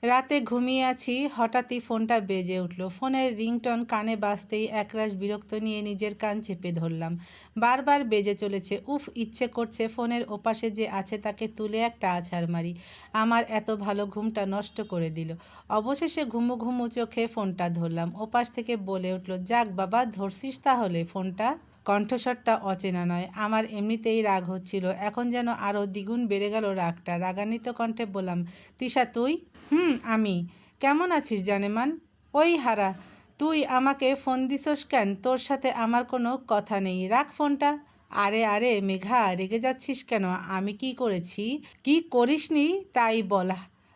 রাতে ঘুমিয়ে আছি, হঠাৎই ফোনটা বেজে উঠল। ফোনের রিংটন কানে বাজতেই একরাশ বিরক্ত নিয়ে নিজের কান চেপে ধরলাম। বারবার বেজে চলেছে। উফ, ইচ্ছে করছে ফোনের ওপাশে যে আছে তাকে তুলে একটা আছাড় মারি। আমার এত ভালো ঘুমটা নষ্ট করে দিল। অবশেষে ঘুমু ঘুমু চোখে ফোনটা ধরলাম। ওপাশ থেকে বলে উঠল, যাক বাবা, ধরছিস তাহলে ফোনটা। কণ্ঠস্বরটা অচেনা নয়। আমার এমনিতেই রাগ হচ্ছিল, এখন যেন আরও দ্বিগুণ বেড়ে গেল রাগটা। রাগান্বিত কণ্ঠে বললাম, তিশা তুই? আমি। কেমন আছিস জানেমান? ওই হারা, তুই আমাকে ফোন দিছস কেন? তোর সাথে আমার কোনো কথা নেই, রাখ ফোনটা। আরে আরে মেঘা, রেগে যাচ্ছিস কেন? আমি কি করেছি? কি করিসনি তাই বল।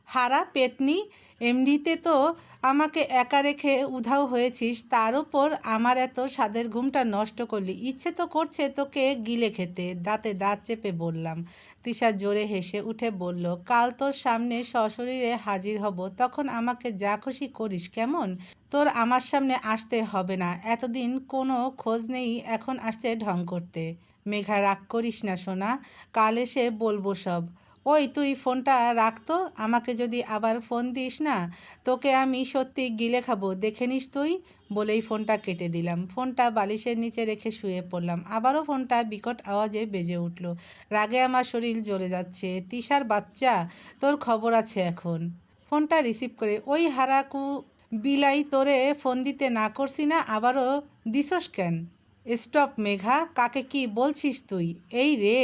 হারা পেতনি, এমনিতে তো আমাকে একা রেখে উধাও হয়েছিস, তার উপর আমার এত স্বাদের ঘুমটা নষ্ট করলি। ইচ্ছে তো করছে তোকে গিলে খেতে। দাঁতে দাঁত চেপে বললাম। তিশা জোরে হেসে উঠে বলল, কাল তোর সামনে সশরীরে হাজির হব, তখন আমাকে যা খুশি করিস, কেমন? তোর আমার সামনে আসতে হবে না, এতদিন কোনো খোঁজ নেই, এখন আসছে ঢং করতে। মেঘা, রাগ করিস না সোনা, কাল এসে বলবো সব। ওই তুই ফোনটা রাখতো, আমাকে যদি আবার ফোন দিস না, তোকে আমি সত্যি গিলে খাবো, দেখে নিস তুই। বলেই ফোনটা কেটে দিলাম। ফোনটা বালিশের নিচে রেখে শুয়ে পড়লাম। আবারও ফোনটা বিকট আওয়াজে বেজে উঠল। রাগে আমার শরীর জ্বলে যাচ্ছে। তিশার বাচ্চা, তোর খবর আছে এখন। ফোনটা রিসিভ করে, ওই হারাকু বিলাই, তোরে ফোন দিতে না করছি না, আবারও দিছস কেন? স্টপ মেঘা, কাকে কি বলছিস তুই? এই রে,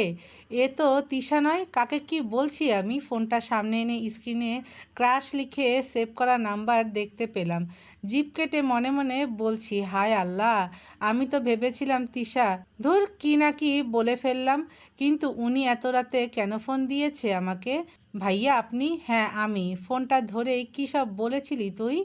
এ তো তিশা নয়, কাকে কি বলছি আমি? ফোনটা সামনে এনে স্ক্রিনে ক্রাশ লিখে সেভ করা নাম্বার দেখতে পেলাম। জিভ কেটে মনে মনে বলছি, হায় আল্লাহ, আমি তো ভেবেছিলাম তিশা। ধুর, কি না কি বলে ফেললাম। কিন্তু উনি এত রাতে কেন ফোন দিয়েছে আমাকে? ভাইয়া আপনি? হ্যাঁ আমি। ফোনটা ধরেই কী সব বলেছিলি তুই?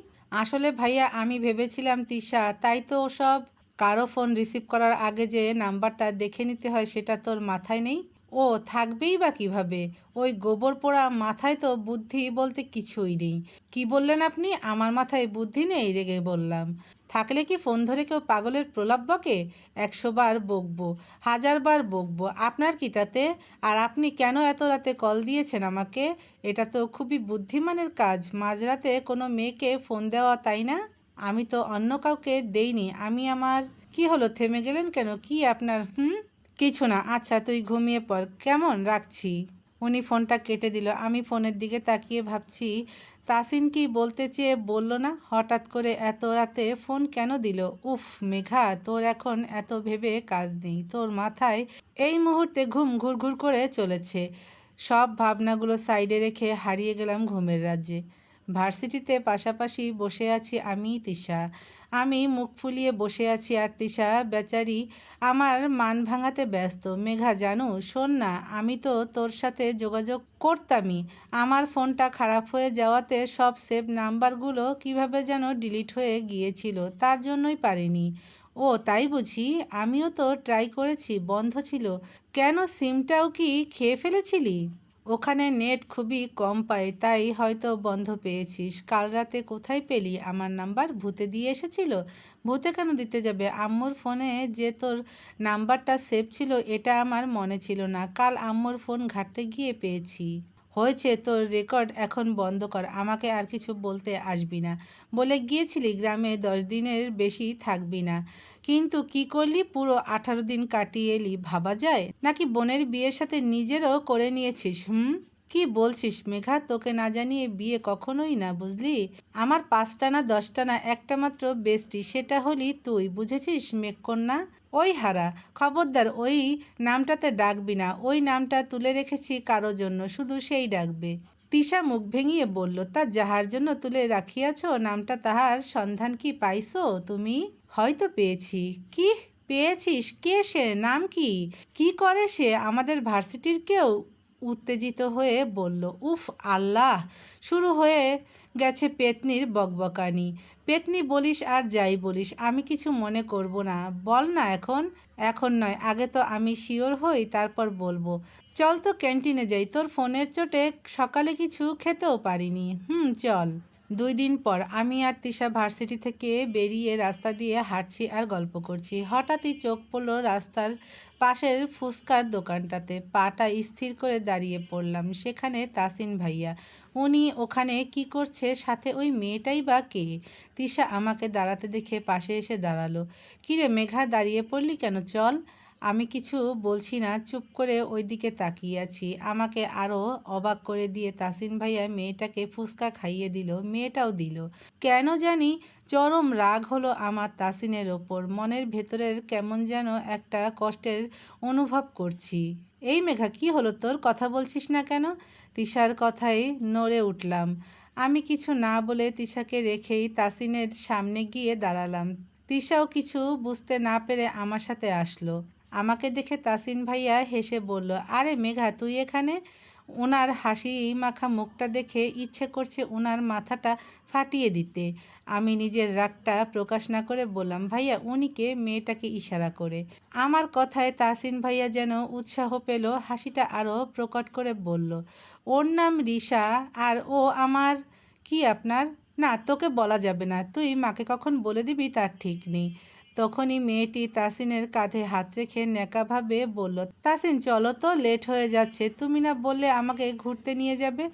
আসলে ভাইয়া, আমি ভেবেছিলাম তিশা, তাই তো সব। কারো ফোন রিসিভ করার আগে যে নাম্বারটা দেখে নিতে হয় সেটা তোর মাথায় নেই? ও থাকবেই বা কিভাবে? ওই গোবর পোড়া মাথায় তো বুদ্ধি বলতে কিছুই নেই। কি বললেন আপনি? আমার মাথায় বুদ্ধি নেই? রেগে বললাম। থাকলে কি ফোন ধরে কেউ পাগলের প্রলাপ বকে? 100 বার বকবো, 1000 বার বকবো, আপনার কি তাতে? আর আপনি কেন এত রাতে কল দিয়েছেন আমাকে? এটা তো খুবই বুদ্ধিমানের কাজ, মাঝরাতে কোনো মেয়েকে ফোন দেওয়া, তাই না? আমি তো অন্য কাউকে দেইনি। আমি আমার। কি হলো, থেমে গেলেন কেন? কি আপনার? কিছু না। আচ্ছা তুই ঘুমিয়ে পড় কেমন, রাখছি। উনি ফোনটা কেটে দিল। আমি ফোনের দিকে তাকিয়ে ভাবছি, তাসিন কি বলতে চেয়ে বলল না? হঠাৎ করে এত রাতে ফোন কেন দিল? উফ মেঘা, তোর এখন এত ভেবে কাজ নেই। তোর মাথায় এই মুহূর্তে ঘুম ঘুরঘুর করে চলেছে। সব ভাবনাগুলো সাইডে রেখে হারিয়ে গেলাম ঘুমের রাজ্যে। ভার্সিটিতে পাশাপাশি বসে আছি আমি তিশা। আমি মুখ ফুলিয়ে বসে আছি আর তিশা বেচারি আমার মান ভাঙাতে ব্যস্ত। মেঘা জানু, শোন না, আমি তো তোর সাথে যোগাযোগ করতামই। আমার ফোনটা খারাপ হয়ে যাওয়াতে সব সেভ নাম্বারগুলো কিভাবে যেন ডিলিট হয়ে গিয়েছিল, তার জন্যই পারিনি। ও তাই বুঝি? আমিও তো ট্রাই করেছি, বন্ধ ছিল। কেন, সিমটাও কি খেয়ে ফেলেছিলি? ওখানে নেট খুবই কম পায়, তাই হয়তো বন্ধ পেয়েছিস। কাল রাতে কোথায় পেলি আমার নাম্বার? ভূতে দিয়ে এসেছিল? ভূতে কেন দিতে যাবে? আম্মুর ফোনে যে তোর নাম্বারটা সেভ ছিল এটা আমার মনে ছিল না, কাল আম্মুর ফোন ঘাঁটতে গিয়ে পেয়েছি। হয়েছে, তোর রেকর্ড এখন বন্ধ কর, আমাকে আর কিছু বলতে আসবি না। বলে গিয়েছিলি গ্রামে 10 দিনের বেশি থাকবি না, কিন্তু কি করলি? পুরো 18 দিন কাটিয়ে এলি, ভাবা যায়? নাকি বোনের বিয়ের সাথে নিজেরও করে নিয়েছিস? কি বলছিস মেঘা? তোকে না জানিয়ে বিয়ে কখনোই না, বুঝলি? আমার 5টা না 10টা না, একটা মাত্র বেস্টি, সেটা হলি তুই, বুঝেছিস মেঘকন্যা? ওই হারা, খবরদার ওই নামটাতে ডাকবি না। ওই নামটা তুলে রেখেছি কারো জন্য, শুধু সেই ডাকবে। তিশা মুখ ভেঙিয়ে বলল, তা যাহার জন্য তুলে রাখিয়াছ নামটা, তাহার সন্ধান কি পাইছো তুমি? হয়তো পেয়েছি। কি পেয়েছিস? কে সে? নাম কি? কি করে সে? আমাদের ভার্সিটির কেউ? উত্তেজিত হয়ে বলল। উফ আল্লাহ, শুরু হয়ে গেছে পেতনির বকবকানি। পেতনি বলিস আর যাই বলিস, আমি কিছু মনে করব না। বল না এখন। এখন নয়, আগে তো আমি শিওর হই, তারপর বলবো। চল তো ক্যান্টিনে যাই, তোর ফোনের চোটে সকালে কিছু খেতেও পারিনি। চল। 2 দিন পর আমি আর তিশা ভার্সিটি থেকে বেরিয়ে রাস্তা দিয়ে হাঁটছি আর গল্প করছি। হঠাৎই চোখ পড়ল রাস্তার পাশের ফুচকার দোকানটাতে। পাটা স্থির করে দাঁড়িয়ে পড়লাম। সেখানে তাসিন ভাইয়া। উনি ওখানে কি করছে? সাথে ওই মেয়েটাই বা কে? তিশা আমাকে দাঁড়াতে দেখে পাশে এসে দাঁড়ালো। কিরে মেঘা, দাঁড়িয়ে পড়লি কেন? চল। আমি কিছু বলছি না, চুপ করে ওই দিকে তাকিয়ে আছি। আমাকে আরও অবাক করে দিয়ে তাসিন ভাইয়া মেয়েটাকে ফুচকা খাইয়ে দিল, মেয়েটাও দিল। কেন জানি চরম রাগ হলো আমার তাসিনের ওপর। মনের ভেতরের কেমন যেন একটা কষ্টের অনুভব করছি। এই মেঘা, কি হলো তোর? কথা বলছিস না কেন? তিশার কথায় নড়ে উঠলাম। আমি কিছু না বলে তিশাকে রেখেই তাসিনের সামনে গিয়ে দাঁড়ালাম। তিশাও কিছু বুঝতে না পেরে আমার সাথে আসলো। আমাকে দেখে তাসিন ভাইয়া হেসে বলল, আরে মেঘা, তুই এখানে? ওনার হাসি মাখা মুখটা দেখে ইচ্ছে করছে ওনার মাথাটা ফাটিয়ে দিতে। আমি নিজের রাগটা প্রকাশ না করে বললাম, ভাইয়া উনিকে? মেয়েটাকে ইশারা করে। আমার কথায় তাসিন ভাইয়া যেন উৎসাহ পেল, হাসিটা আরও প্রকট করে বলল, ওর নাম রিশা আর ও আমার। কি আপনার? না, তোকে বলা যাবে না। তুই মাকে কখন বলে দিবি তার ঠিক নেই। তখনই মেয়েটি তাসিনের কাঁধে হাত রেখে ন্যাকাভাবে বলল, তাসিন চলো তো, লেট হয়ে যাচ্ছে। তুমি না বললে আমাকে ঘুরতে নিয়ে যাবে?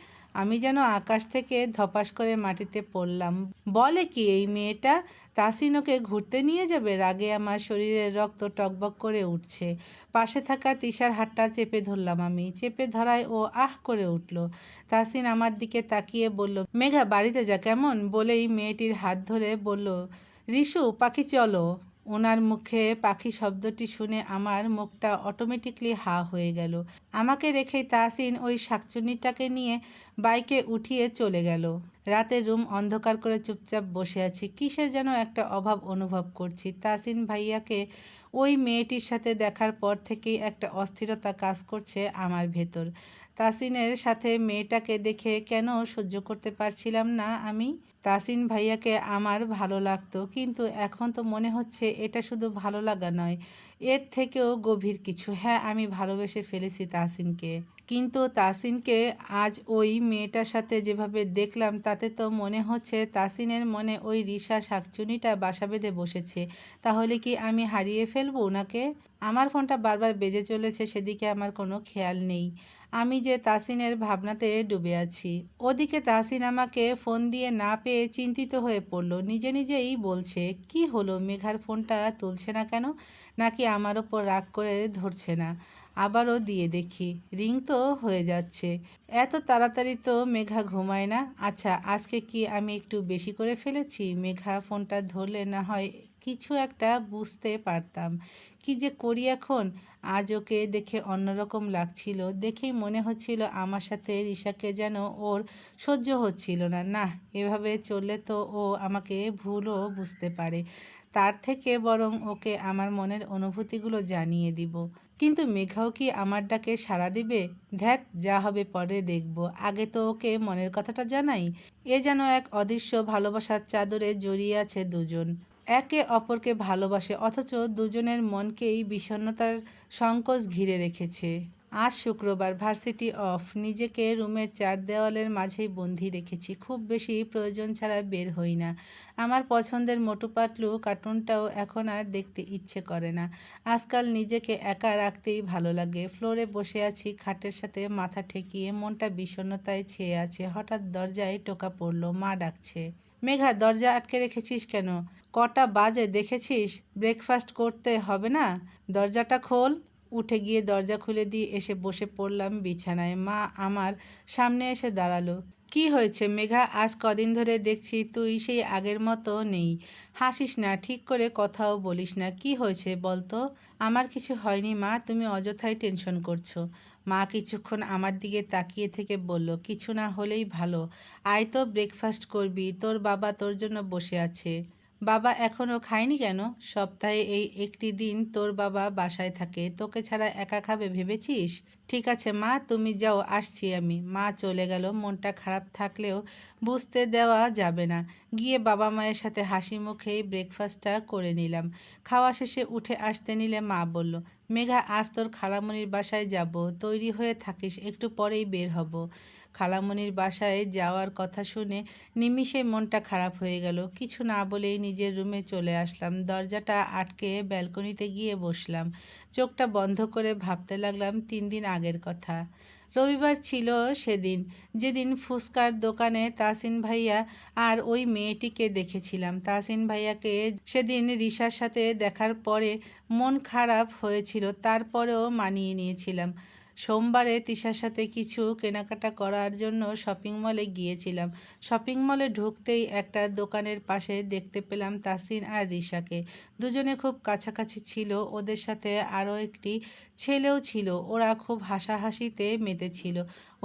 আমি যেন আকাশ থেকে ধপাস করে মাটিতে পড়লাম। বলে কি এই মেয়েটা? তাসিন ওকে ঘুরতে নিয়ে যাবে? রাগে আমার শরীরের রক্ত টকবক করে উঠছে। পাশে থাকা তিশার হাতটা চেপে ধরলাম আমি। চেপে ধরায় ও আহ করে উঠল। তাসিন আমার দিকে তাকিয়ে বলল, মেঘা বাড়িতে যা কেমন? বলেই মেয়েটির হাত ধরে বলল, রিশু পাখি চলো। ওনার মুখে পাখি শব্দটি শুনে আমার মুখটা অটোমেটিকলি হা হয়ে গেল। আমাকে রেখেই তাহসিন ওই শাকচুন্নিটাকে নিয়ে বাইকে উঠিয়ে চলে গেল। রাতের রুম অন্ধকার করে চুপচাপ বসে আছি। কিসের যেন একটা অভাব অনুভব করছি। তাহসিন ভাইয়াকে ওই মেয়েটির সাথে দেখার পর থেকেই একটা অস্থিরতা কাজ করছে আমার ভেতর। তাসিনের সাথে মেয়েটাকে দেখে কেন সহ্য করতে পারছিলাম না আমি। তাসিন ভাইয়াকে আমার ভালো লাগতো, কিন্তু এখন তো মনে হচ্ছে এটা শুধু ভালো লাগা নয়, এর থেকেও গভীর কিছু। হ্যাঁ, আমি ভালোবেসে ফেলেছি তাসিনকে। কিন্তু তাসিনকে আজ ওই মেয়েটার সাথে যেভাবে দেখলাম, তাতে তো মনে হচ্ছে তাসিনের মনে ওই রিশা শাকচুনিটা বাসা বেঁধে বসেছে। তাহলে কি আমি হারিয়ে ফেলবো ওনাকে? আমার ফোনটা বারবার বেজে চলেছে, সেদিকে আমার কোনো খেয়াল নেই। আমি যে তাসিনের ভাবনাতে ডুবে আছি। ওদিকে তাসিন আমাকে ফোন দিয়ে না পেয়ে চিন্তিত হয়ে পড়ল। নিজে নিজেই বলছে, কি হলো, মেঘার ফোনটা তুলছে না কেন? নাকি আমার ওপর রাগ করে ধরছে না? আবারও দিয়ে দেখি, রিং তো হয়ে যাচ্ছে। এত তাড়াতাড়ি তো মেঘা ঘুমায় না। আচ্ছা, আজকে কি আমি একটু বেশি করে ফেলেছি? মেঘা ফোনটা ধরলে না হয় কিছু একটা বুঝতে পারতাম। কি যে করি এখন? আজ ওকে দেখে অন্যরকম লাগছিল। দেখেই মনে হচ্ছিল আমার সাথে রিশাকে যেন ওর সহ্য হচ্ছিল না। না, এভাবে চললে তো ও আমাকে ভুলও বুঝতে পারে। তার থেকে বরং ওকে আমার মনের অনুভূতিগুলো জানিয়ে দিব। কিন্তু মেঘাও কি আমার ডাকে সাড়া দিবে? ধ্যাত, যা হবে পরে দেখব। আগে তো ওকে মনের কথাটা জানাই। এ যেন এক অদৃশ্য ভালোবাসার চাদরে জড়িয়ে আছে দুজন। একে অপরকে ভালোবাসে, অথচ দুজনের মনকেই বিষণ্ণতার সংকোচ ঘিরে রেখেছে। আজ শুক্রবার, ভার্সিটি অফ। নিজেকে রুমের 4 দেওয়ালের মাঝেই বন্দি রেখেছি। খুব বেশি প্রয়োজন ছাড়া বের হই না। আমার পছন্দের মোটু পাতলু কার্টুনটাও এখন আর দেখতে ইচ্ছে করে না। আজকাল নিজেকে একা রাখতেই ভালো লাগে। ফ্লোরে বসে আছি, খাটের সাথে মাথা ঠেকিয়ে, মনটা বিষণ্ণতায় ছেয়ে আছে। হঠাৎ দরজায় টোকা পড়ল। মা ডাকছে। মেঘা, দরজা আটকে রেখেছিস কেন? কটা বাজে দেখেছিস? ব্রেকফাস্ট করতে হবে না? দরজাটা খোল। উঠে গিয়ে দরজা খুলে দিয়ে এসে বসে পড়লাম বিছানায়। মা আমার সামনে এসে দাঁড়ালো। কি হয়েছে মেঘা? আজ কদিন ধরে দেখছি তুই সেই আগের মতো নেই। হাসিস না, ঠিক করে কথাও বলিস না। কি হয়েছে বলতো? আমার কিছু হয়নি মা, তুমি অযথাই টেনশন করছো। মা কিছুক্ষণ আমার দিকে তাকিয়ে থেকে বলল, কিছু না হলেই ভালো। আয় তো, ব্রেকফাস্ট করবি। তোর বাবা তোর জন্য বসে আছে। বাবা এখনও খায়নি কেন? সপ্তাহে এই একটি দিন তোর বাবা বাসায় থাকে। তোকে ছাড়া একা খাবে ভেবেছিস? ঠিক আছে মা, তুমি যাও, আসছি আমি। মা চলে গেল। মনটা খারাপ থাকলেও বুঝতে দেওয়া যাবে না। গিয়ে বাবা মায়ের সাথে হাসি মুখেই ব্রেকফাস্টটা করে নিলাম। খাওয়া শেষে উঠে আসতে নিলে মা বলল, মেঘা আজ তোর খালামণির বাসায় যাব, তৈরি হয়ে থাকিস, একটু পরেই বের হব। খালামণির বাসায় যাওয়ার কথা শুনে নিমিষেই মনটা খারাপ হয়ে গেল। কিছু না বলেই নিজের রুমে চলে আসলাম। দরজাটা আটকে ব্যালকনিতে গিয়ে বসলাম। চোখটা বন্ধ করে ভাবতে লাগলাম 3 দিন আগের কথা। রবিবার ছিল সেদিন, যেদিন ফুচকার দোকানে তাসিন ভাইয়া আর ওই মেয়েটিকে দেখেছিলাম। তাসিন ভাইয়াকে সেদিন রিশার সাথে দেখার পরে মন খারাপ হয়েছিল, তারপরেও মানিয়ে নিয়েছিলাম। সোমবারে তিশার সাথে কিছু কেনাকাটা করার জন্য শপিং মলে গিয়েছিলাম। শপিং মলে ঢুকতেই একটা দোকানের পাশে দেখতে পেলাম তাসিন আর রিশাকে। দুজনে খুব কাছাকাছি ছিল। ওদের সাথে আরও একটি ছেলেও ছিল। ওরা খুব হাসাহাসিতে মেতেছিল।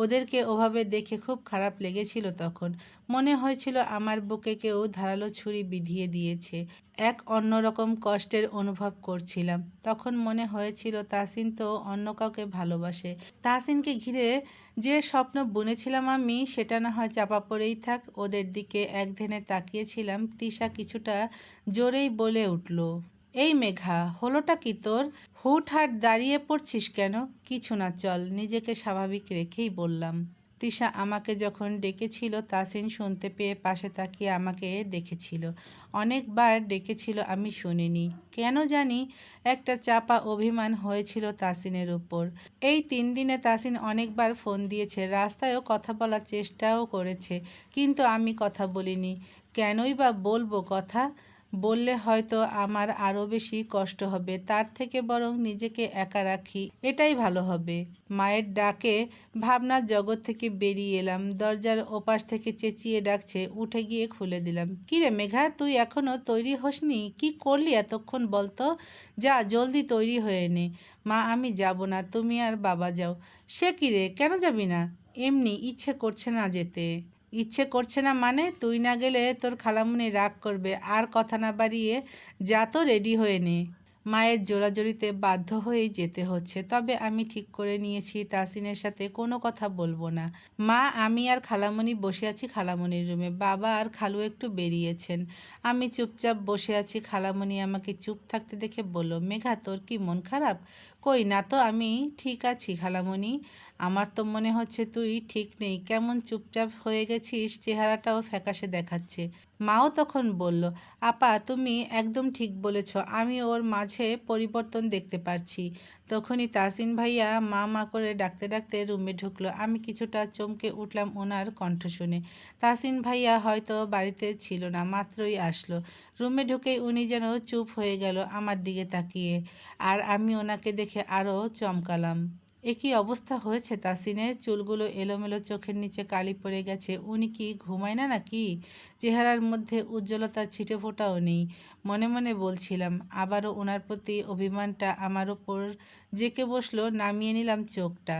ওদেরকে ওভাবে দেখে খুব খারাপ লেগেছিল তখন। মনে হয়েছিল আমার বুকে কেউ ধারালো ছুরি বিঁধিয়ে দিয়েছে। এক অন্যরকম কষ্টের অনুভব করছিলাম। তখন মনে হয়েছিল তাসিন তো অন্য কাউকে ভালোবাসে। তাহসিনকে ঘিরে যে স্বপ্ন বুনেছিলাম আমি, সেটা না হয় চাপা পড়েই থাক। ওদের দিকে একধ্যানে তাকিয়েছিলাম। তিশা কিছুটা জোরেই বলে উঠল, এই মেঘা, হলোটা কি তোর? হুটহাট দাঁড়িয়ে পড়ছিস কেন? কিছু না, চল। নিজেকে স্বাভাবিক রেখেই বললাম। তিশা আমাকে যখন ডেকেছিল তাসিন শুনতে পেয়ে পাশে তাকিয়ে আমাকে দেখেছিল। অনেকবার ডেকেছিল, আমি শুনিনি। কেন জানি একটা চাপা অভিমান হয়েছিল তাসিনের উপর। এই 3 দিনে তাসিন অনেকবার ফোন দিয়েছে, রাস্তায়ও কথা বলার চেষ্টাও করেছে, কিন্তু আমি কথা বলিনি। কেনই বা বলবো কথা? বললে হয়তো আমার আরও বেশি কষ্ট হবে। তার থেকে বরং নিজেকে একা রাখি, এটাই ভালো হবে। মায়ের ডাকে ভাবনার জগৎ থেকে বেরিয়ে এলাম। দরজার ওপাশ থেকে চেঁচিয়ে ডাকছে, উঠে গিয়ে খুলে দিলাম। কিরে মেঘা, তুই এখনও তৈরি হসনি? কি করলি এতক্ষণ বলতো? যা জলদি তৈরি হয়ে নে। মা, আমি যাব না, তুমি আর বাবা যাও। সে কিরে, কেন যাবি না? এমনি, ইচ্ছে করছে না যেতে। ইচ্ছে করছে না মানে? তুই না গেলে তোর খালামুনি রাগ করবে। আর কথা না বাড়িয়ে যা তো, রেডি হয়ে নে। মায়ের জোরাজোরিতে বাধ্য হয়েই যেতে হচ্ছে। তবে আমি ঠিক করে নিয়েছি তাসিনের সাথে কোনো কথা বলবো না। মা, আমি আর খালামণি বসে আছি খালামণির রুমে। বাবা আর খালু একটু বেরিয়েছেন। আমি চুপচাপ বসে আছি। খালামণি আমাকে চুপ থাকতে দেখে বলল, মেঘা, তোর কি মন খারাপ? কই না তো, আমি ঠিক আছি খালামণি। আমার তো মনে হচ্ছে তুই ঠিক নেই। কেমন চুপচাপ হয়ে গেছিস, চেহারাটাও ফ্যাকাশে দেখাচ্ছে। মাও তখন বলল, আপা, তুমি একদম ঠিক বলেছ। আমি ওর মাঝে পরিবর্তন দেখতে পারছি। তখনই তাসিন ভাইয়া মা মা করে ডাকতে ডাকতে রুমে ঢুকলো। আমি কিছুটা চমকে উঠলাম ওনার কণ্ঠ শুনে। তাসিন ভাইয়া হয়তো বাড়িতে ছিল না, মাত্রই আসলো। রুমে ঢুকেই উনি যেন চুপ হয়ে গেল আমার দিকে তাকিয়ে। আর আমি ওনাকে দেখে আরও চমকালাম। এ কী অবস্থা হয়েছে তাসিনের? চুলগুলো এলোমেলো, চোখের নিচে কালি পড়ে গেছে। উনি কি ঘুমায় না নাকি? চেহারার মধ্যে উজ্জ্বলতার ছিটে ফোঁটাও নেই। মনে মনে বলছিলাম। আবারও ওনার প্রতি অভিমানটা আমার ওপর জেঁকে বসলো। নামিয়ে নিলাম চোখটা।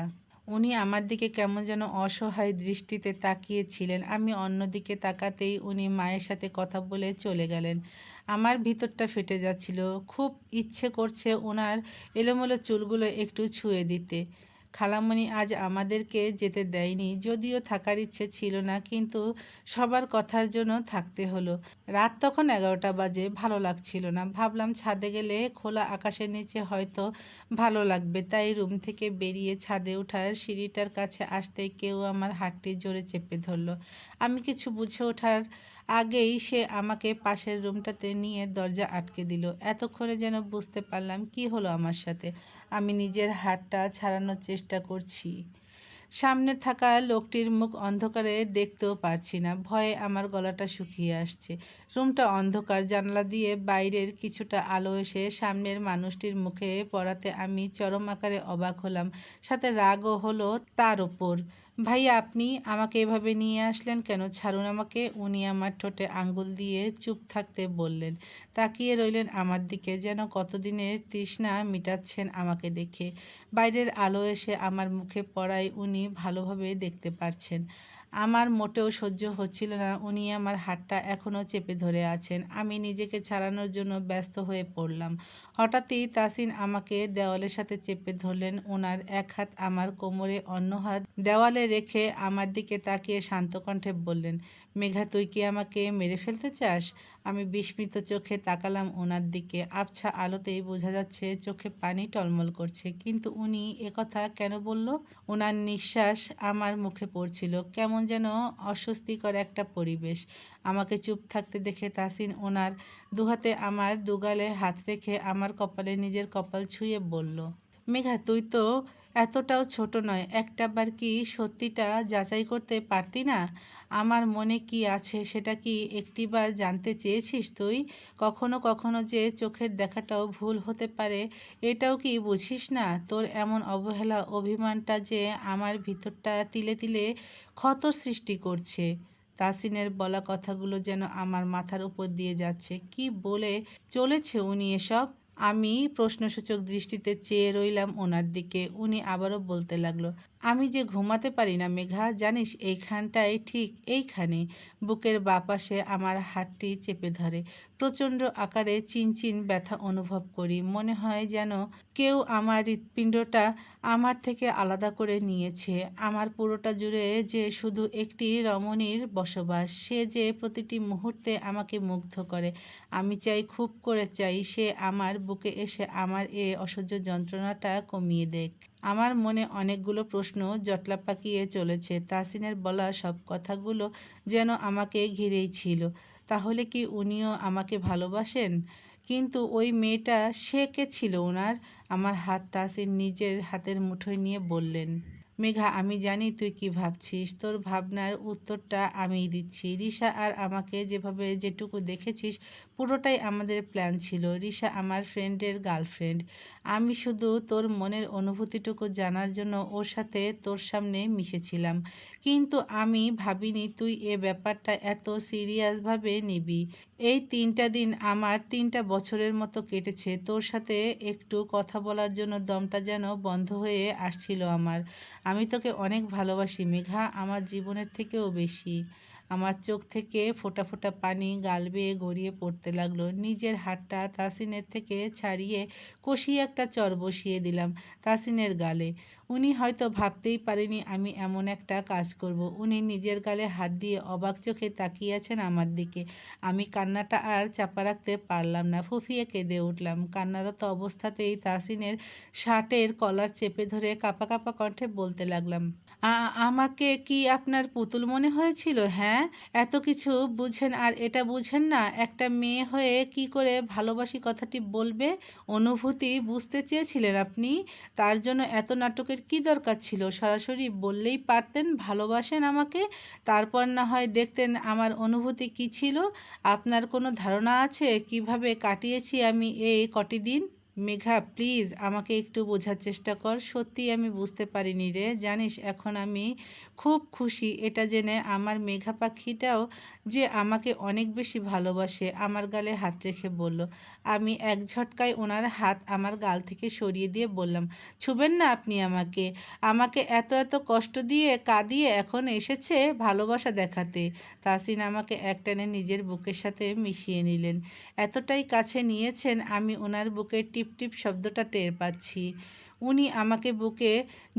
উনি আমার দিকে কেমন যেন অসহায় দৃষ্টিতে তাকিয়েছিলেন। আমি অন্যদিকে তাকাতেই উনি মায়ের সাথে কথা বলে চলে গেলেন। আমার ভিতরটা ফেটে যাচ্ছিল। খুব ইচ্ছে করছে ওনার এলোমেলো চুলগুলো একটু ছুঁয়ে দিতে। খালামণি আজ আমাদেরকে যেতে দেয়নি, যদিও থাকার ইচ্ছে ছিল না, কিন্তু সবার কথার জন্য থাকতে হলো। রাত তখন 11টা বাজে। ভালো লাগছিল না। ভাবলাম ছাদে গেলে খোলা আকাশের নিচে হয়তো ভালো লাগবে। তাই রুম থেকে বেরিয়ে ছাদে ওঠার সিঁড়িটার কাছে আসতেই কেউ আমার হাতটি জোরে চেপে ধরল। আমি কিছু বুঝে ওঠার আগেই সে আমাকে পাশের রুমটাতে নিয়ে দরজা আটকে দিল। এতক্ষণে যেন বুঝতে পারলাম কি হলো আমার সাথে। আমি নিজের হাতটা ছাড়ানোর চেষ্টা করছি। সামনে থাকা লোকটির মুখ অন্ধকারে দেখতেও পারছি না। ভয়ে আমার গলাটা শুকিয়ে আসছে। রুমটা অন্ধকার। জানালা দিয়ে বাইরের কিছুটা আলো এসে সামনের মানুষটির মুখে পড়াতে আমি চরম আকারে অবাক হলাম। সাথে রাগও হলো তার ওপর। ভাইয়া, আপনি আমাকে এভাবে নিয়ে আসলেন কেন? ছাড়ুন আমাকে। উনি আমার ঠোঁটে আঙ্গুল দিয়ে চুপ থাকতে বললেন। তাকিয়ে রইলেন আমার দিকে, যেন কতদিনের তৃষ্ণা মিটাচ্ছেন আমাকে দেখে। বাইরের আলো এসে আমার মুখে পড়ায় উনি ভালোভাবে দেখতে পারছেন। আমার মোটেও সহ্য হচ্ছিল না উনি আমার হাতটা এখনও চেপে ধরে আছেন। আমি নিজেকে ছাড়ানোর জন্য ব্যস্ত হয়ে পড়লাম। হঠাৎই তাসিন আমাকে দেওয়ালের সাথে চেপে ধরলেন। ওনার এক হাত আমার কোমরে, অন্য হাত দেওয়ালে রেখে আমার দিকে তাকিয়ে শান্ত কণ্ঠে বললেন, মেঘা, তুই কি আমাকে মেরে ফেলতে চাস? আমি বিস্মিত চোখে তাকালাম ওনার দিকে। আবছা আলোতেই বোঝা যাচ্ছে চোখে পানি টলমল করছে। কিন্তু উনি একথা কেন বলল? ওনার নিঃশ্বাস আমার মুখে পড়ছিল। কেমন যেন অস্বস্তিকর একটা পরিবেশ। আমাকে চুপ থাকতে দেখে তাসিন ওনার দুহাতে আমার দুগালে হাত রেখে আমার কপালে নিজের কপাল ছুঁয়ে বলল, মেঘা, তুই তো এতটাও ছোট নয়। একটাবার কি সত্যিটা যাচাই করতে পারতি না? আমার মনে কি আছে সেটা কি একটিবার জানতে চেয়েছিস তুই? কখনো কখনো যে চোখের দেখাটাও ভুল হতে পারে, এটাও কি বুঝিস না? তোর এমন অবহেলা, অভিমানটা যে আমার ভিতরটা তিলে তিলে ক্ষতর সৃষ্টি করছে। তাসিনের বলা কথাগুলো যেন আমার মাথার উপর দিয়ে যাচ্ছে। কি বলে চলেছে উনি এসব? আমি প্রশ্নসূচক দৃষ্টিতে চেয়ে রইলাম ওনার দিকে। উনি আবারও বলতে লাগলো, আমি যে ঘুমাতে পারি না মেঘা, জানিস? এইখানটায়, ঠিক এইখানে বুকের বাপাশে আমার হাতটি চেপে ধরে। প্রচণ্ড আকারে চিনচিন ব্যথা অনুভব করি। মনে হয় যেন কেউ আমার হৃৎপিণ্ডটা আমার থেকে আলাদা করে নিয়েছে। আমার পুরোটা জুড়ে যে শুধু একটি রমণীর বসবাস, সে যে প্রতিটি মুহূর্তে আমাকে মুগ্ধ করে। আমি চাই, খুব করে চাই, সে আমার বুকে এসে আমার এ অসহ্য যন্ত্রণাটা কমিয়ে দেখ। আমার মনে অনেকগুলো প্রশ্ন জটলা পাকিয়ে চলেছে। তাসিনের বলা সব কথাগুলো যেন আমাকে ঘিরেই ছিল। তাহলে কি উনিও আমাকে ভালোবাসেন? কিন্তু ওই মেয়েটা, সে কে ছিল ওনার? আমার হাত তাসিন নিজের হাতের মুঠোয় নিয়ে বললেন, মেঘা, আমি জানি তুই কি ভাবছিস। তোর ভাবনার উত্তরটা আমিই দিচ্ছি। রিশা আর আমাকে যেভাবে যেটুকু দেখেছিস, পুরোটাই আমাদের প্ল্যান ছিল। রিশা আমার ফ্রেন্ডের গার্লফ্রেন্ড। আমি শুধু তোর মনের অনুভূতিটুকু জানার জন্য ওর সাথে তোর সামনে মিশেছিলাম। কিন্তু আমি ভাবিনি তুই এ ব্যাপারটা এত সিরিয়াসভাবে নিবি। এই 3টা দিন আমার 3টা বছরের মতো কেটেছে। তোর সাথে একটু কথা বলার জন্য দমটা যেন বন্ধ হয়ে আসছিল আমার। আমি তোকে অনেক ভালোবাসি মেঘা, আমার জীবনের থেকেও বেশি। আমার চোখ থেকে ফোঁটা ফোঁটা পানি গাল বেয়ে গড়িয়ে পড়তে লাগলো। নিজের হাতটা তাসিনের থেকে ছাড়িয়ে কষিয়ে একটা চর বসিয়ে দিলাম তাসিনের গালে। উনি হয়তো ভাবতেই পারেনি আমি এমন একটা কাজ করব। উনি নিজের গালে হাত দিয়ে অবাক চোখে তাকিয়ে আছেন আমার দিকে। আমি কান্নাটা আর চাপা রাখতে পারলাম না। ফুঁফিয়ে কেঁদে উঠলাম। কান্নারত অবস্থাতেই তাসিনের শার্টের কলার চেপে ধরে কাঁপা কাঁপা কণ্ঠে বলতে লাগলাম, আমাকে কি আপনার পুতুল মনে হয়েছিল? হ্যাঁ, এত কিছু বুঝেন আর এটা বুঝেন না? একটা মেয়ে হয়ে কি করে ভালোবাসি কথাটি বলবে? অনুভূতি বুঝতে চেয়েছিলেন আপনি? তার জন্য এত নাটকের কি দরকার ছিল? সরাসরি বললেই পারতেন ভালোবাসেন আমাকে। তারপর না হয় দেখতেন আমার অনুভূতি কী ছিল। আপনার কোনো ধারণা আছে কিভাবে কাটিয়েছি আমি এই কটি দিন? মেঘা, প্লিজ আমাকে একটু বোঝার চেষ্টা কর। সত্যিই আমি বুঝতে পারিনি রে। জানিস, এখন আমি খুব খুশি এটা জেনে আমার মেঘা পাখিটাও যে আমাকে অনেক বেশি ভালোবাসে। আমার গালে হাত রেখে বলল। আমি এক ঝটকায় ওনার হাত আমার গাল থেকে সরিয়ে দিয়ে বললাম, ছুবেন না আপনি আমাকে। আমাকে এত এত কষ্ট দিয়ে কাঁদিয়ে এখন এসেছে ভালোবাসা দেখাতে। তাসিন আমাকে একটানে নিজের বুকের সাথে মিশিয়ে নিলেন। এতটাই কাছে নিয়েছেন আমি ওনার বুকের টিপ টিপ শব্দটা টের পাচ্ছি। উনি আমাকে বুকে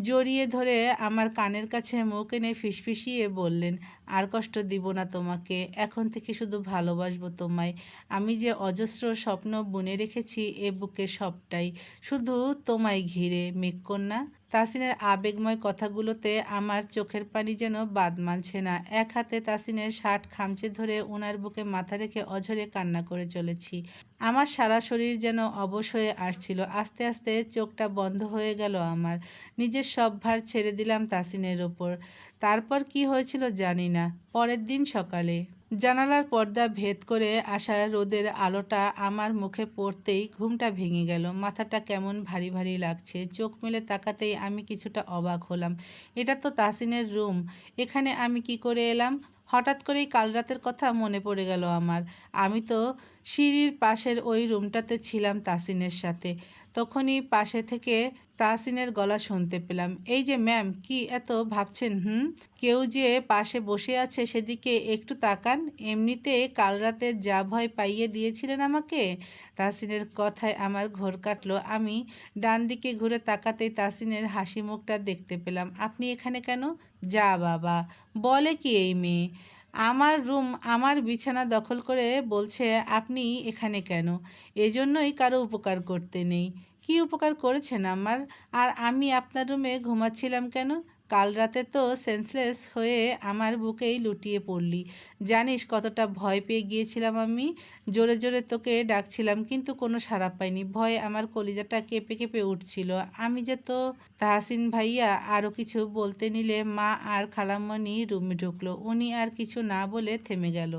জড়িয়ে ধরে আমার কানের কাছে মুখ এনে ফিসফিসিয়ে বললেন, আর কষ্ট দিব না তোমাকে, এখন থেকে শুধু ভালোবাসবো তোমায়। আমি যে অজস্র স্বপ্ন বুনে রেখেছি এ বুকে, সবটাই শুধু তোমায় ঘিরে, মেঘকন্যা। তাসিনের আবেগময় কথাগুলোতে আমার চোখের পানি যেন বাদ মানছে না। এক হাতে তাসিনের শার্ট খামচে ধরে ওনার বুকে মাথা রেখে অঝরে কান্না করে চলেছি। আমার সারা শরীর যেন অবশ হয়ে আসছিল। আস্তে আস্তে চোখটা বন্ধ হয়ে গেল আমার। নিজের সব ভার ছেড়ে দিলাম তাসিনের ওপর। তারপর কি হয়েছিল জানি না। পরের দিন সকালে জানালার পর্দা ভেদ করে আসা রোদের আলোটা আমার মুখে পড়তেই ঘুমটা ভেঙে গেল। মাথাটা কেমন ভারী ভারী লাগছে। চোখ মেলে তাকাতেই আমি কিছুটা অবাক হলাম। এটা তো তাসিনের রুম। এখানে আমি কি করে এলাম? হঠাৎ করেই কাল রাতের কথা মনে পড়ে গেল আমার। আমি তো সিঁড়ির পাশের ওই রুমটাতে ছিলাম তাসিনের সাথে। তখনই পাশে থেকে তাহসিনের গলা শুনতে পেলাম, এই যে ম্যাম, কি এত ভাবছেন? কেউ যে পাশে বসে আছে সেদিকে একটু তাকান। এমনিতে কাল রাতে যা ভয় পাইয়ে দিয়েছিলেন আমাকে। তাহসিনের কথায় আমার ঘোর কাটলো। আমি ডান দিকে ঘুরে তাকাতেই তাহসিনের হাসি মুখটা দেখতে পেলাম। আপনি এখানে কেন? যা বাবা, বলে কি এই মেয়ে? আমার রুম, আমার বিছানা দখল করে বলছে আপনি এখানে কেন? এজন্যই কারো উপকার করতে নেই। কী উপকার করেছেন আমার? আর আমি আপনার রুমে ঘুমাচ্ছিলাম কেন? কাল রাতে তো সেন্সলেস হয়ে আমার বুকেই লুটিয়ে পড়লি। জানিস কতটা ভয় পেয়ে গিয়েছিলাম আমি? জোরে জোরে তোকে ডাকছিলাম কিন্তু কোনো সাড়া পাইনি। ভয়ে আমার কলিজাটা কেঁপে কেঁপে উঠছিল। আমি যে তো তাহসিন ভাইয়া আরও কিছু বলতে নিলে মা আর খালামণি রুমে ঢুকলো। উনি আর কিছু না বলে থেমে গেল।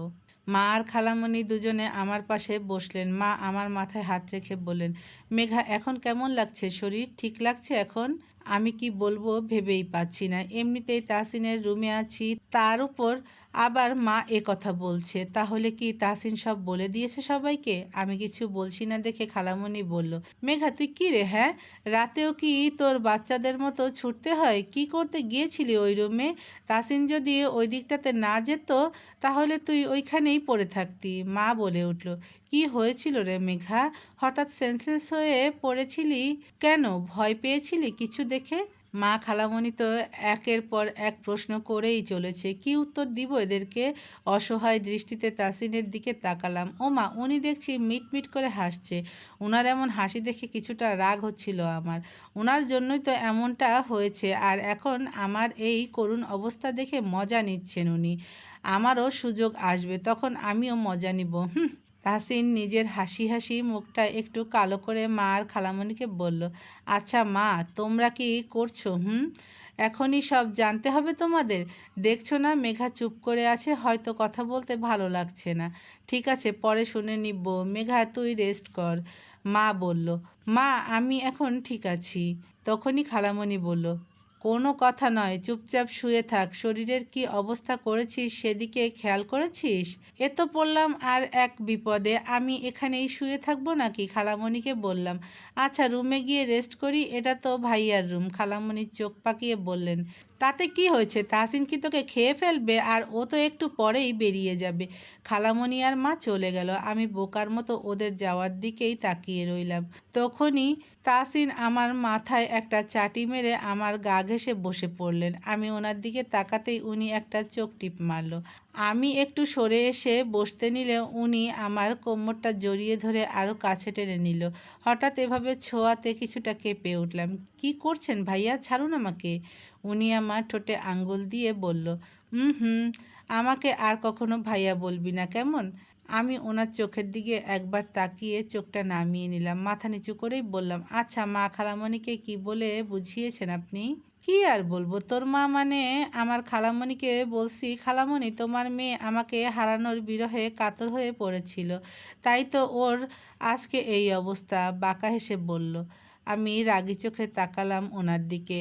মা আর খালামণি দুজনে আমার পাশে বসলেন। মা আমার মাথায় হাত রেখে বললেন, মেঘা এখন কেমন লাগছে? শরীর ঠিক লাগছে এখন? আমি কি বলবো ভেবেই পাচ্ছি না। এমনিতেই তাহসিনের রুমে আছি, তার উপর আবার মা এ কথা বলছে। তাহলে কি তাহসিন সব বলে দিয়েছে সবাইকে? আমি কিছু বলছি না দেখে খালামণি বলল, মেঘা তুই কী রে? হ্যাঁ, রাতেও কি তোর বাচ্চাদের মতো ছুটতে হয়? কি করতে গিয়েছিলি ওই রুমে? তাহসিন যদি ওই দিকটাতে না যেত তাহলে তুই ওইখানেই পড়ে থাকতি। মা বলে উঠল, কি হয়েছিল রে মেঘা? হঠাৎ সেন্সলেস হয়ে পড়েছিলি কেন? ভয় পেয়েছিলি কিছু দেখে? মা খালামণি তো একের পর এক প্রশ্ন করেই চলেছে। কি উত্তর দিব এদেরকে? অসহায় দৃষ্টিতে তাসিনের দিকে তাকালাম। ওমা, উনি দেখছি মিটমিট করে হাসছে। ওনার এমন হাসি দেখে কিছুটা রাগ হচ্ছিল আমার। ওনার জন্যই তো এমনটা হয়েছে, আর এখন আমার এই করুণ অবস্থা দেখে মজা নিচ্ছেন উনি। আমারও সুযোগ আসবে, তখন আমিও মজা নিব। হুম। তাহসিন নিজের হাসি হাসি মুখটা একটু কালো করে মা আর খালামণিকে বলল, আচ্ছা মা, তোমরা কি করছো? এখনই সব জানতে হবে তোমাদের? দেখছো না মেঘা চুপ করে আছে, হয়তো কথা বলতে ভালো লাগছে না। ঠিক আছে, পরে শুনে নিব। মেঘা তুই রেস্ট কর, মা বলল। মা, আমি এখন ঠিক আছি। তখনই খালামণি বলল, কোনো কথা নয়, চুপচাপ শুয়ে থাক। শরীরের কি অবস্থা করেছিস সেদিকে খেয়াল করেছিস? এ তো পড়লাম আর এক বিপদে। আমি এখানেই শুয়ে থাকবো নাকি? খালামণিকে বললাম, আচ্ছা রুমে গিয়ে রেস্ট করি, এটা তো ভাইয়ার রুম। খালামণি চোখ পাকিয়ে বললেন, তাতে কি হয়েছে? তাহসিন কি তোকে খেয়ে ফেলবে? আর ও তো একটু পরেই বেরিয়ে যাবে। খালামণি আর মা চলে গেল। আমি বোকার মতো ওদের যাওয়ার দিকেই তাকিয়ে রইলাম। তখনই তাহসিন আমার মাথায় একটা চাটি মেরে আমার গা ঘেঁষে বসে পড়লেন। আমি ওনার দিকে তাকাতেই উনি একটা চোখ টিপ মারল। আমি একটু সরে এসে বসতে নিলে উনি আমার কোমরটা জড়িয়ে ধরে আরও কাছে টেনে নিল। হঠাৎ এভাবে ছোঁয়াতে কিছুটা কেঁপে উঠলাম। কি করছেন ভাইয়া? ছাড়ুন আমাকে। উনি আমার ঠোঁটে আঙ্গুল দিয়ে বলল, হুম, আমাকে আর কখনো ভাইয়া বলবি না, কেমন? আমি ওনার চোখের দিকে একবার তাকিয়ে চোখটা নামিয়ে নিলাম। মাথা নিচু করেই বললাম, আচ্ছা মা খালামণিকে কি বলে বুঝিয়েছেন আপনি? কি আর বলবো, তোর মা মানে? আমার খালামণিকে বলছি, খালামণি তোমার মেয়ে আমাকে হারানোর বিরহে কাতর হয়ে পড়েছিল, তাই তো ওর আজকে এই অবস্থা। বাঁকা হেসে বলল। আমি রাগী চোখে তাকালাম ওনার দিকে।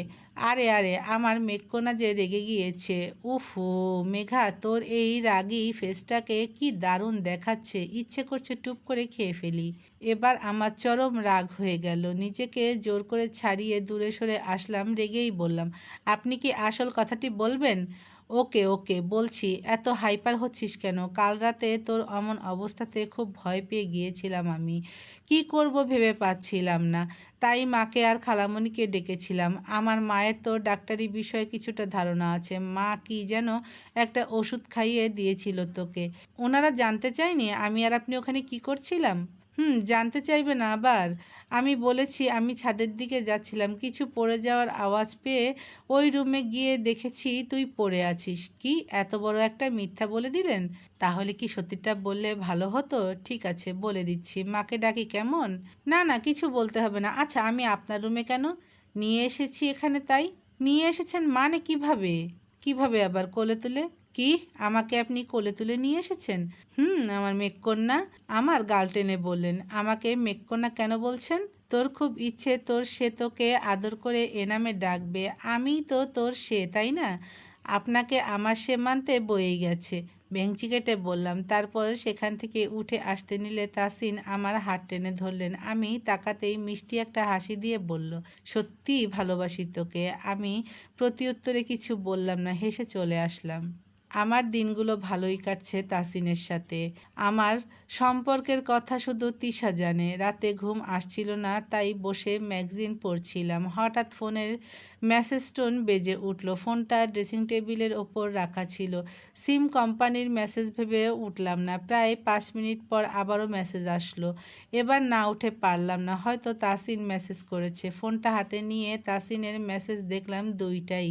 আরে আরে, আমার মেঘকন্যা যে রেগে গিয়েছে। উফু, মেঘা তোর এই রাগী ফেসটাকে কি দারুণ দেখাচ্ছে, ইচ্ছে করছে টুপ করে খেয়ে ফেলি। এবার আমার চরম রাগ হয়ে গেল। নিজেকে জোর করে ছাড়িয়ে দূরে সরে আসলাম। রেগেই বললাম, আপনি কি আসল কথাটি বলবেন? ওকে ওকে বলছি, এত হাইপার হচ্ছিস কেন? কাল রাতে তোর অমন অবস্থাতে খুব ভয় পেয়ে গিয়েছিলাম আমি। কি করব ভেবে পাচ্ছিলাম না, তাই মাকে আর খালামণিকে ডেকেছিলাম। আমার মায়ের তো ডাক্তারি বিষয়ে কিছুটা ধারণা আছে। মা কি যেন একটা ওষুধ খাইয়ে দিয়েছিল তোকে। ওনারা জানতে চায়নি আমি আর আপনি ওখানে কি করছিলাম? জানতে চাইবে না আবার? আমি বলেছি আমি ছাদের দিকে যাচ্ছিলাম, কিছু পড়ে যাওয়ার আওয়াজ পেয়ে ওই রুমে গিয়ে দেখেছি তুই পড়ে আছিস। কি এত বড় একটা মিথ্যা বলে দিলেন? তাহলে কি সত্যিটা বললে ভালো হতো? ঠিক আছে, বলে দিচ্ছি। মাকে ডাকি কেমন? না না, কিছু বলতে হবে না। আচ্ছা আমি আপনার রুমে কেন? নিয়ে এসেছি এখানে তাই। নিয়ে এসেছেন মানে কিভাবে? কিভাবে আবার? কোলে তুলে? কি, আমাকে আপনি কোলে তুলে নিয়ে এসেছেন? আমার মেঘকন্যা। আমার গাল টেনে বললেন, আমাকে মেঘকন্যা কেন বলছেন? তোর খুব ইচ্ছে সে তোকে আদর করে এ নামে ডাকবে। আমিই তো তোর সে, তাই না? আপনাকে আমার সে মানতে বয়েই গেছে। ভেংচি কেটে বললাম। তারপর সেখান থেকে উঠে আসতে নিলে তাসিন আমার হাত টেনে ধরলেন। আমি তাকাতেই মিষ্টি একটা হাসি দিয়ে বলল, সত্যিই ভালোবাসি তোকে। আমি প্রত্যুত্তরে কিছু বললাম না, হেসে চলে আসলাম। আমার দিনগুলো ভালোই কাটছে তাসিনের সাথে। আমার সম্পর্কের কথা শুধু তিশা জানে। রাতে ঘুম আসছিল না, তাই বসে ম্যাগাজিন পড়ছিলাম। হঠাৎ ফোনের মেসেজ টোন বেজে উঠল। ফোনটা ড্রেসিং টেবিলের ওপর রাখা ছিল। সিম কোম্পানির মেসেজ ভেবে উঠলাম না। প্রায় ৫ মিনিট পর আবারও মেসেজ আসলো। এবার না উঠে পারলাম না, হয়তো তাসিন মেসেজ করেছে। ফোনটা হাতে নিয়ে তাসিনের মেসেজ দেখলাম দুইটাই।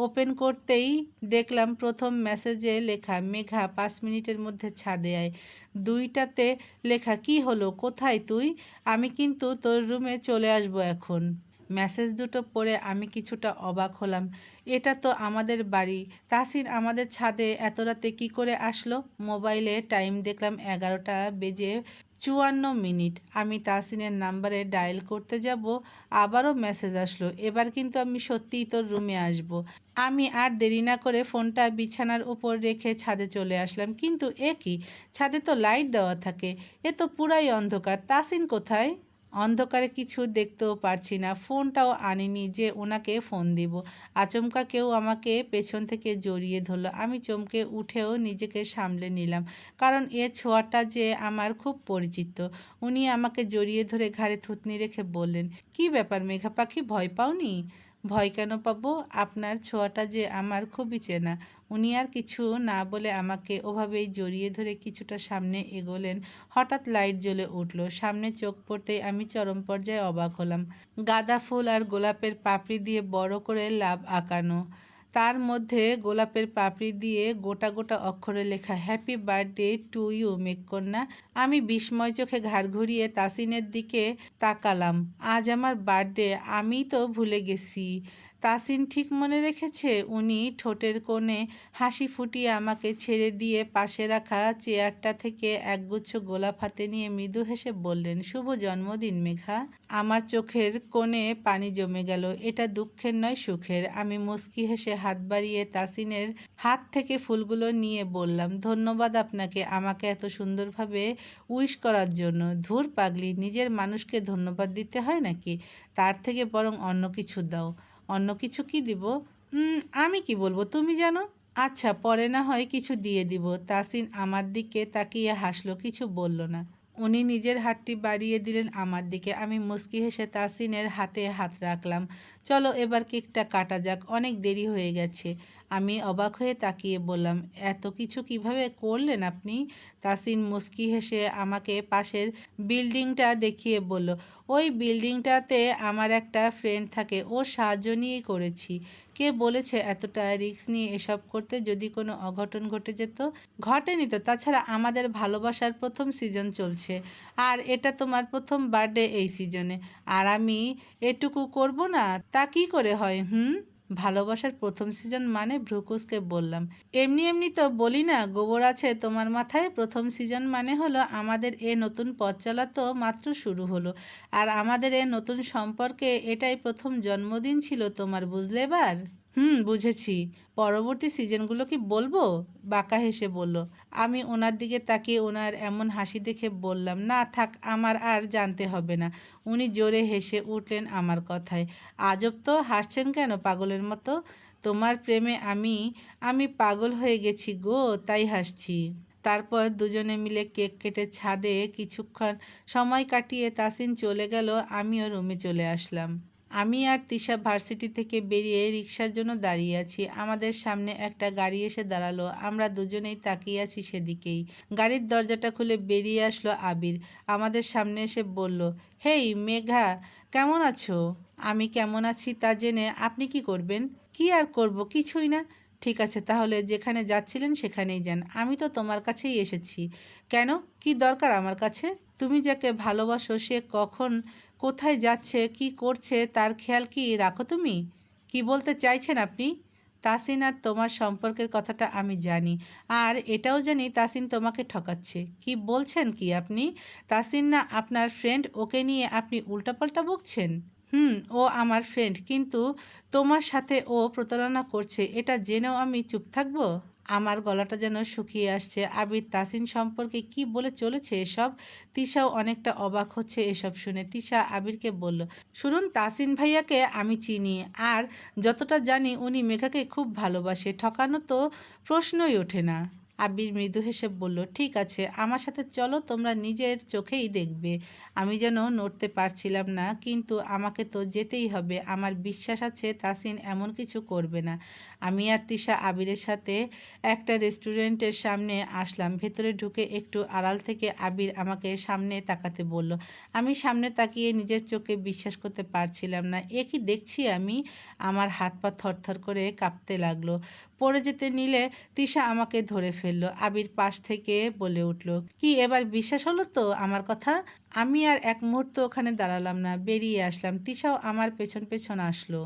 ওপেন করতেই দেখলাম প্রথম মেসেজে লেখা, মেঘা ৫ মিনিটের মধ্যে ছাদে আয়। দুইটাতে লেখা, কি হলো, কোথায় তুই? আমি কিন্তু তোর রুমে চলে আসবো এখন। মেসেজ দুটো পড়ে আমি কিছুটা অবাক হলাম। এটা তো আমাদের বাড়ি, তাসিন আমাদের ছাদে এত রাতে কী করে আসলো? মোবাইলে টাইম দেখলাম 11টা বেজে 54 মিনিট। আমি তাসিনের নাম্বারে ডায়াল করতে যাব, আবারও মেসেজ আসলো, এবার কিন্তু আমি সত্যিই তোর রুমে আসব। আমি আর দেরি না করে ফোনটা বিছানার উপর রেখে ছাদে চলে আসলাম। কিন্তু এ কি, ছাদে তো লাইট দেওয়া থাকে, এ তো পুরাই অন্ধকার। তাসিন কোথায়? অন্ধকারে কিছু দেখতেও পারছি না, ফোনটাও আনিনি যে ওনাকে ফোন দিব। আচমকা কেউ আমাকে পেছন থেকে জড়িয়ে ধরলো। আমি চমকে উঠেও নিজেকে সামলে নিলাম, কারণ এ ছোঁয়াটা যে আমার খুব পরিচিত। উনি আমাকে জড়িয়ে ধরে ঘাড়ে থুতনি রেখে বললেন, কি ব্যাপার মেঘা পাখি, ভয় পাওনি? ভয় কেন পাবো, আপনার ছোঁয়াটা যে আমার খুবই চেনা। উনি আর কিছু না বলে আমাকে ওভাবেই জড়িয়ে ধরে কিছুটা সামনে এগোলেন। হঠাৎ লাইট জ্বলে উঠল। সামনে চোখ পড়তেই আমি চরম পর্যায়ে অবাক হলাম। গাঁদা ফুল আর গোলাপের পাপড়ি দিয়ে বড় করে লাভ আঁকানো। তার মধ্যে গোলাপের পাপড়ি দিয়ে গোটা গোটা অক্ষরে লেখা, হ্যাপি বার্থডে টু ইউ মেঘকন্যা। আমি বিস্ময় চোখে ঘাড় ঘুরিয়ে তাসিনের দিকে তাকালাম। আজ আমার বার্থডে, আমিই তো ভুলে গেছি। তাসিন ঠিক মনে রেখেছে। উনি ঠোঁটের কোণে হাসি ফুটিয়ে আমাকে ছেড়ে দিয়ে পাশে রাখা চেয়ারটা থেকে একগুচ্ছ গোলাপ হাতে নিয়ে মৃদু হেসে বললেন, শুভ জন্মদিন মেঘা। আমার চোখের কোণে পানি জমে গেল। এটা দুঃখের নয়, সুখের। আমি মুচকি হেসে হাত বাড়িয়ে তাসিনের হাত থেকে ফুলগুলো নিয়ে বললাম, ধন্যবাদ আপনাকে আমাকে এত সুন্দরভাবে উইশ করার জন্য। ধুর পাগলি, নিজের মানুষকে ধন্যবাদ দিতে হয় নাকি? তার থেকে বরং অন্য কিছু দাও। অন্য কিছু কি দিব? আমি কি বলবো, তুমি জানো। আচ্ছা, পরে না হয় কিছু দিয়ে দিব। তাসিন আমার দিকে তাকিয়ে হাসলো, কিছু বলল না। উনি নিজের হাতটি বাড়িয়ে দিলেন আমার দিকে। আমি মুচকি হেসে তাসিনের হাতে হাত রাখলাম। চলো এবার কেকটা কাটা যাক, অনেক দেরি হয়ে গেছে। আমি অবাক হয়ে তাকিয়ে বললাম, এত কিছু কিভাবে করলেন আপনি? তাসিন মুচকি হেসে আমাকে পাশের বিল্ডিংটা দেখিয়ে বলল, ওই বিল্ডিংটাতে আমার একটা ফ্রেন্ড থাকে, ওর সাহায্য নিয়েই করেছি। কে বলেছে এতটা রিস্ক নিয়ে এসব করতে? যদি কোনো অঘটন ঘটে যেত? ঘটেনি তো, তাছাড়া আমাদের ভালোবাসার প্রথম সিজন চলছে, আর এটা তোমার প্রথম বার্থডে এই সিজনে, আর আমি এটুকু করব না? তা কি করে হয়? ভালোবাসার প্রথম সিজন মানে? ভ্রুকুসকে বললাম, এমনি এমনি তো বলি না, গোবর আছে তোমার মাথায়। প্রথম সিজন মানে হলো আমাদের এ নতুন পথ চলা তো মাত্র শুরু হলো, আর আমাদের এ নতুন সম্পর্কে এটাই প্রথম জন্মদিন ছিল তোমার, বুঝলে এবার? বুঝেছি। পরবর্তী সিজনগুলো কি বলবো? বাঁকা হেসে বলল। আমি ওনার দিকে তাকিয়ে ওনার এমন হাসি দেখে বললাম, না থাক, আমার আর জানতে হবে না। উনি জোরে হেসে উঠলেন আমার কথায়। আজব তো, হাসছেন কেন পাগলের মতো? তোমার প্রেমে আমি আমি পাগল হয়ে গেছি গো, তাই হাসছি। তারপর দুজনে মিলে কেক কেটে ছাদে কিছুক্ষণ সময় কাটিয়ে তাসিন চলে গেল, আমিও রুমে চলে আসলাম। আমি আর তিশা ভার্সিটি থেকে বেরিয়ে রিকশার জন্য দাঁড়িয়ে আছি। আমাদের সামনে একটা গাড়ি এসে দাঁড়ালো। আমরা দুজনেই তাকিয়ে আছি সেদিকেই। গাড়ির দরজাটা খুলে বেরিয়ে আসলো আবির। আমাদের সামনে এসে বলল, হেই মেঘা, কেমন আছো? আমি কেমন আছি তা জেনে আপনি কি করবেন? কি আর করব, কিছুই না। ঠিক আছে, তাহলে যেখানে যাচ্ছিলেন সেখানেই যান। আমি তো তোমার কাছেই এসেছি। কেন, কি দরকার আমার কাছে? তুমি যাকে ভালোবাসো সে কখন কোথায় যাচ্ছে, কি করছে তার খেয়াল কি রাখো তুমি? কি বলতে চাইছেন আপনি? তাসিন আর তোমার সম্পর্কের কথাটা আমি জানি, আর এটাও জানি তাসিন তোমাকে ঠকাচ্ছে। কি বলছেন কি আপনি? তাসিন না আপনার ফ্রেন্ড, ওকে নিয়ে আপনি উল্টাপাল্টা বকছেন। ও আমার ফ্রেন্ড, কিন্তু তোমার সাথে ও প্রতারণা করছে, এটা জেনেও আমি চুপ থাকবো? আমার গলাটা যেন শুকিয়ে আসছে। আবির তাসিন সম্পর্কে কি বলে চলেছে এসব? তিশাও অনেকটা অবাক হচ্ছে এসব শুনে। তিশা আবিরকে বলল, শুনুন, তাসিন ভাইয়াকে আমি চিনি, আর যতটা জানি উনি মেঘাকে খুব ভালোবাসে, ঠকানো তো প্রশ্নই ওঠে না। আবির মৃদু হেসে বলল, ঠিক আছে, আমার সাথে চলো, তোমরা নিজের চোখেই দেখবে। আমি যেন নড়তে পারছিলাম না, কিন্তু আমাকে তো যেতেই হবে। আমার বিশ্বাস আছে তাসিন এমন কিছু করবে না। আমি আর তিশা আবিরের সাথে একটা রেস্টুরেন্টের সামনে আসলাম। ভেতরে ঢুকে একটু আড়াল থেকে আবির আমাকে সামনে তাকাতে বলল। আমি সামনে তাকিয়ে নিজের চোখে বিশ্বাস করতে পারছিলাম না। এ কি দেখছি আমি? আমার হাত পা থরথর করে কাঁপতে লাগলো। পড়ে যেতে নিলে তিশা আমাকে ধরে ফেলল। আবির পাশ থেকে বলে উঠল, কি এবার বিশ্বাস হলো তো আমার কথা? আমি আর এক মুহূর্ত ওখানে দাঁড়ালাম না, বেরিয়ে আসলাম। তিশাও আমার পেছন পেছন আসলো।